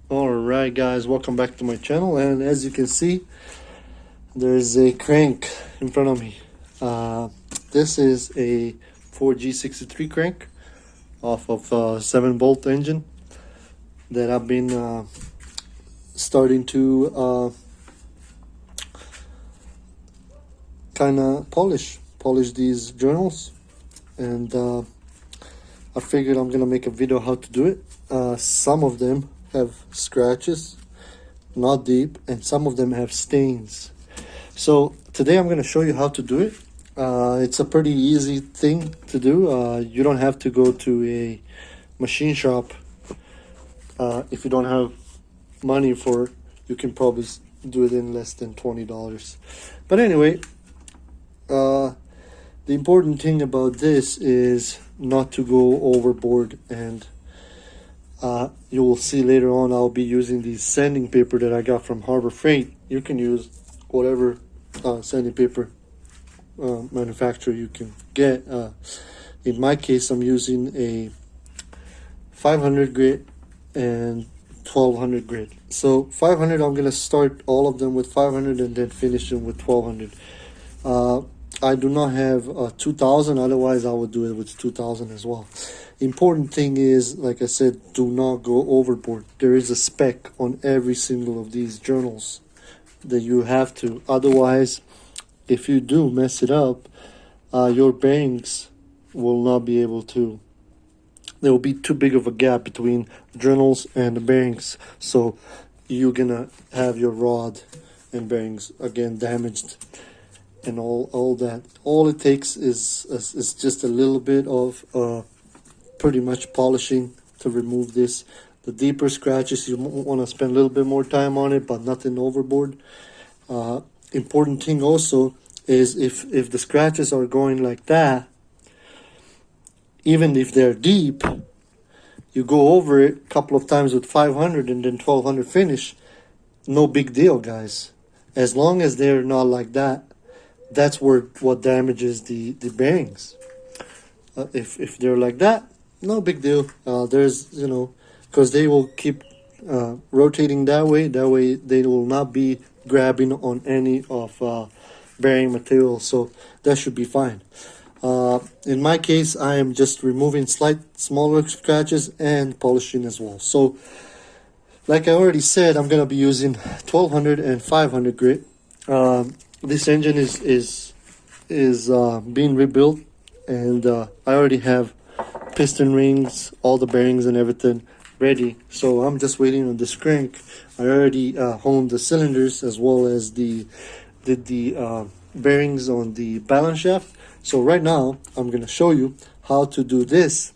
Alright guys, welcome back to my channel, and as you can see, there's a crank in front of me. This is a 4G63 crank off of a 7-bolt engine that I've been starting to kind of polish these journals, and I figured I'm gonna make a video how to do it. Some of them have scratches, not deep, and some of them have stains. So today I'm going to show you how to do it. It's a pretty easy thing to do. You don't have to go to a machine shop. If you don't have money for it, you can probably do it in less than $20. But anyway, the important thing about this is not to go overboard, and you will see later on I'll be using the sanding paper that I got from Harbor Freight. You can use whatever sanding paper manufacturer you can get. In my case, I'm using a 500 grit and 1200 grit. So 500, I'm going to start all of them with 500 and then finish them with 1200. I do not have 2000, otherwise I would do it with 2000 as well. Important thing is, like I said, do not go overboard. There is a spec on every single of these journals that you have to. Otherwise, if you do mess it up, your bearings will not be able to. There will be too big of a gap between journals and the bearings. So you're gonna have your rod and bearings again damaged, and all that. All it takes is just a little bit of pretty much polishing to remove this. The deeper scratches, you want to spend a little bit more time on it, but nothing overboard. Important thing also is if the scratches are going like that, even if they're deep, you go over it a couple of times with 500 and then 1200 finish, no big deal, guys. As long as they're not like that, that's what damages the bearings. If they're like that, no big deal. There's, because they will keep rotating that way they will not be grabbing on any of bearing material, so that should be fine. In my case, I am just removing smaller scratches and polishing as well. So like I already said, I'm gonna be using 1200 and 500 grit. This engine is being rebuilt, and I already have piston rings, all the bearings and everything ready. So I'm just waiting on this crank. I already honed the cylinders as well as did the bearings on the balance shaft. So right now I'm gonna show you how to do this.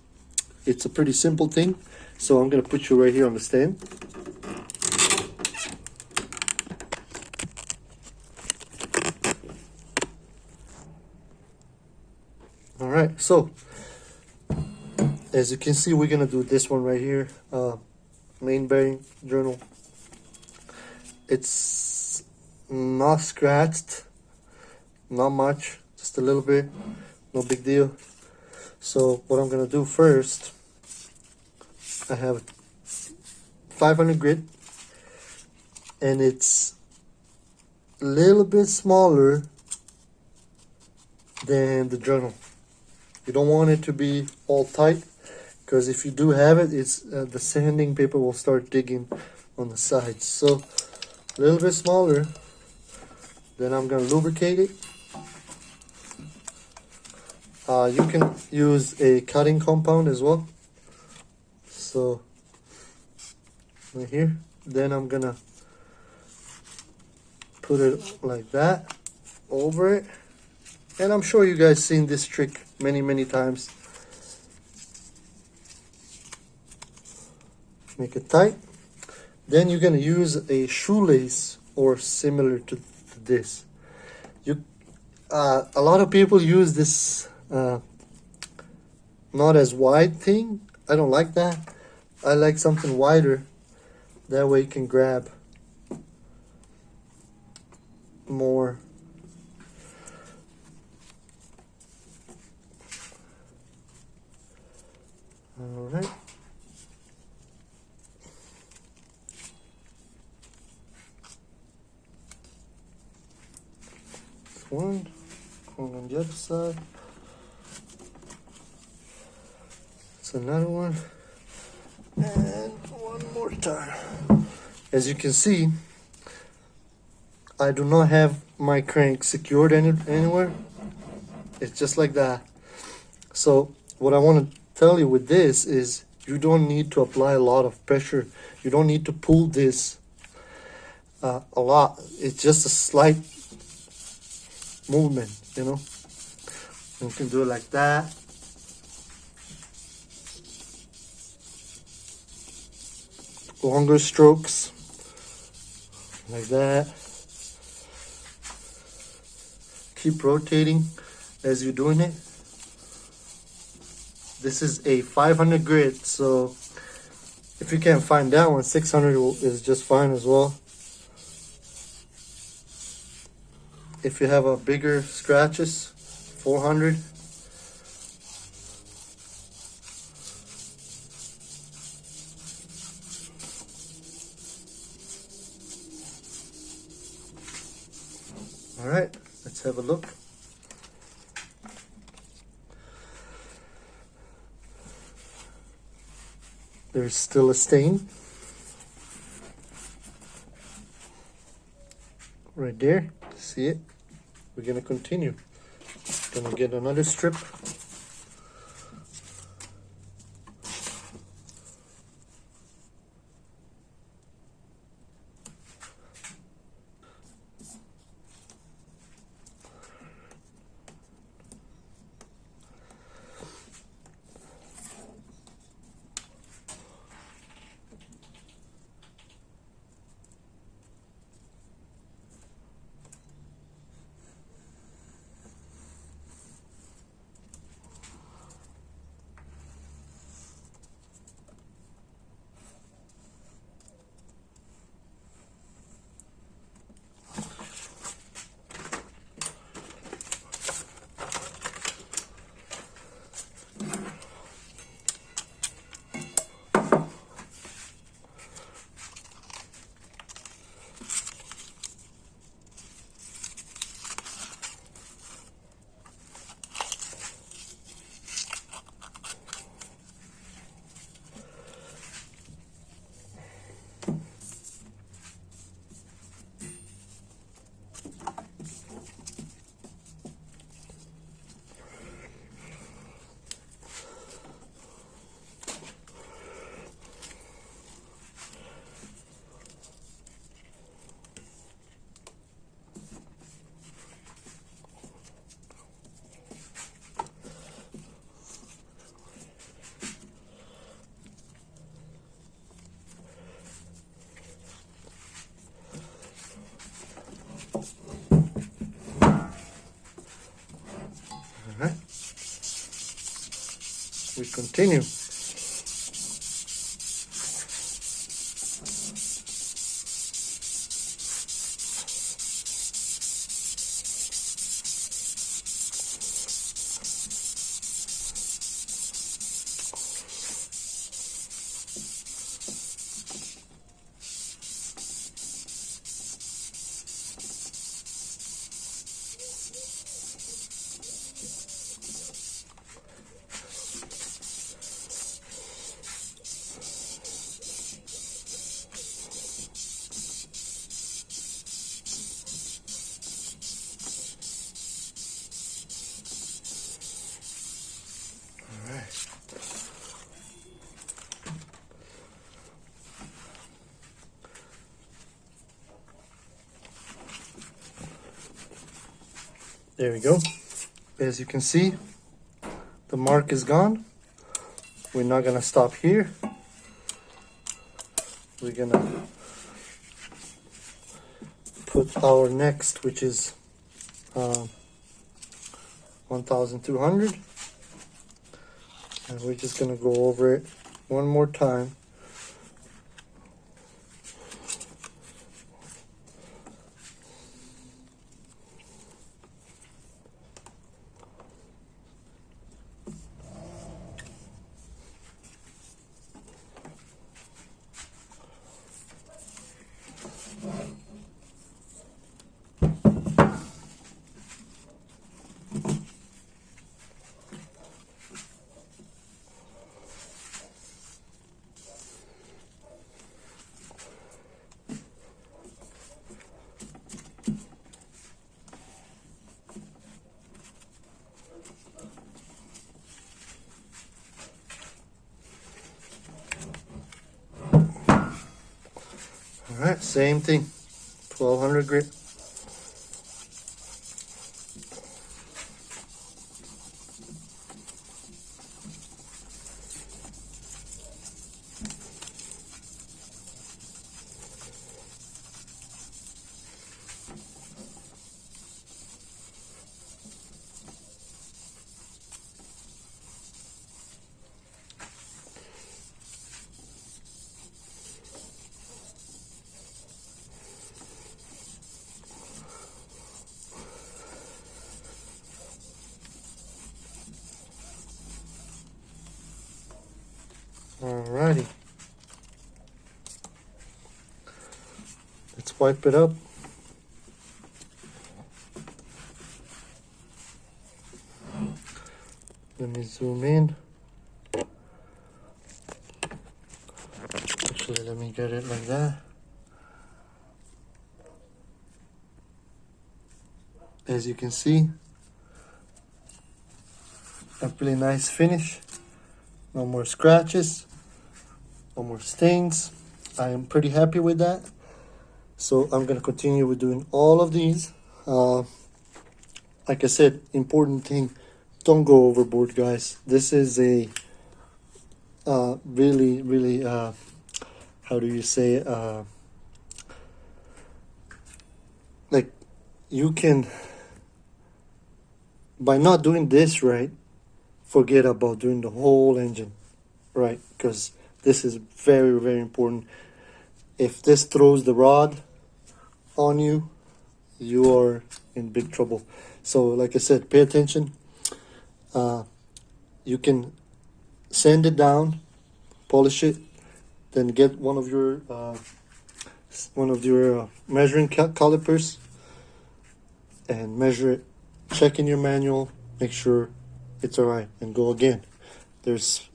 It's a pretty simple thing. So I'm gonna put you right here on the stand. All right, so as you can see, we're gonna do this one right here, main bearing journal. It's not scratched, not much, just a little bit, no big deal. So what I'm gonna do first, I have 500 grit, and it's a little bit smaller than the journal. You don't want it to be all tight, because if you do have it, it's the sanding paper will start digging on the sides. So a little bit smaller. Then I'm gonna lubricate it. You can use a cutting compound as well. So right here. Then I'm gonna put it like that over it. And I'm sure you guys seen this trick many times. Make it tight. Then you're gonna use a shoelace or similar to this. A lot of people use this not as wide thing. I don't like that. I like something wider. That way you can grab more. one. Going on the other side. It's another one. And one more time. As you can see, I do not have my crank secured anywhere. It's just like that. So what I want to tell you with this is you don't need to apply a lot of pressure. You don't need to pull this a lot. It's just a slight movement, you know. You can do it like that. Longer strokes, like that. Keep rotating as you're doing it. This is a 500 grit, so if you can't find that one, 600 is just fine as well. If you have a bigger scratches, 400. All right, let's have a look. There's still a stain right there. See it? We're gonna continue. Gonna get another strip. Alright, we continue. There we go. As you can see, the mark is gone. We're not gonna stop here. We're gonna put our next, which is 1200, and we're just gonna go over it one more time. same thing, 1200 grit. Alrighty, let's wipe it up. Let me zoom in. Actually, let me get it like that. As you can see, a really nice finish. No more scratches, no more stains. I am pretty happy with that. So I'm gonna continue with doing all of these. Like I said, important thing, don't go overboard, guys. This is a really, how do you say, like, you can, by not doing this right, forget about doing the whole engine right, because this is very important. If this throws the rod on you, you are in big trouble. So like I said, pay attention. You can sand it down, polish it, then get one of your measuring calipers and measure it, check in your manual, make sure it's all right, and go again. There's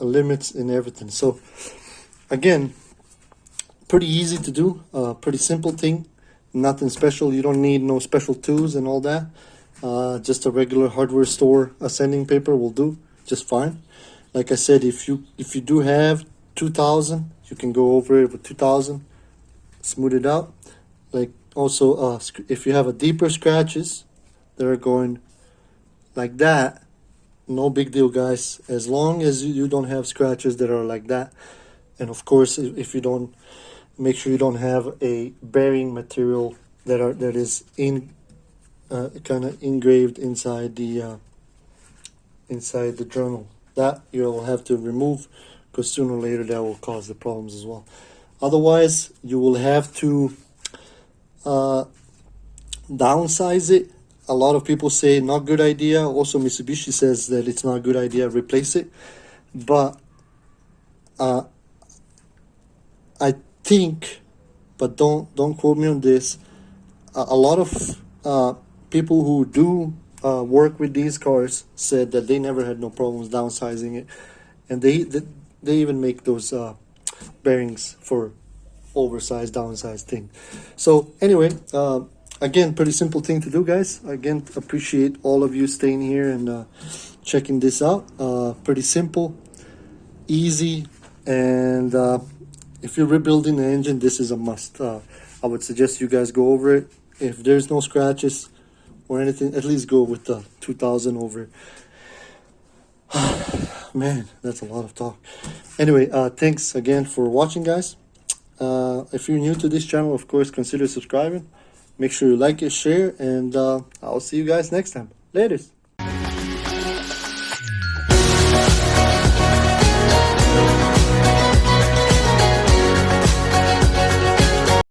limits in everything. So again, pretty easy to do, pretty simple thing, nothing special. You don't need no special tools and all that. Just a regular hardware store sanding paper will do just fine. Like I said, if you do have 2000, you can go over it with 2000, smooth it out. Like also, if you have a deeper scratches that are going like that, no big deal, guys, as long as you don't have scratches that are like that. And of course, if you don't, make sure you don't have a bearing material that is in kind of engraved inside the journal. That you'll have to remove, because sooner or later that will cause the problems as well. Otherwise, you will have to downsize it. A lot of people say not good idea. Also, Mitsubishi says that it's not a good idea, replace it. But I think, but don't quote me on this, a lot of people who do work with these cars said that they never had no problems downsizing it, and they even make those bearings for oversized downsized thing. So anyway, again, pretty simple thing to do, guys. Again, appreciate all of you staying here and checking this out. Pretty simple, easy, and if you're rebuilding the engine, this is a must. I would suggest you guys go over it. If there's no scratches or anything, at least go with the 2000 over it. Man, that's a lot of talk. Anyway, thanks again for watching, guys. If you're new to this channel, of course, consider subscribing. Make sure you like it, share, and I'll see you guys next time. Laters.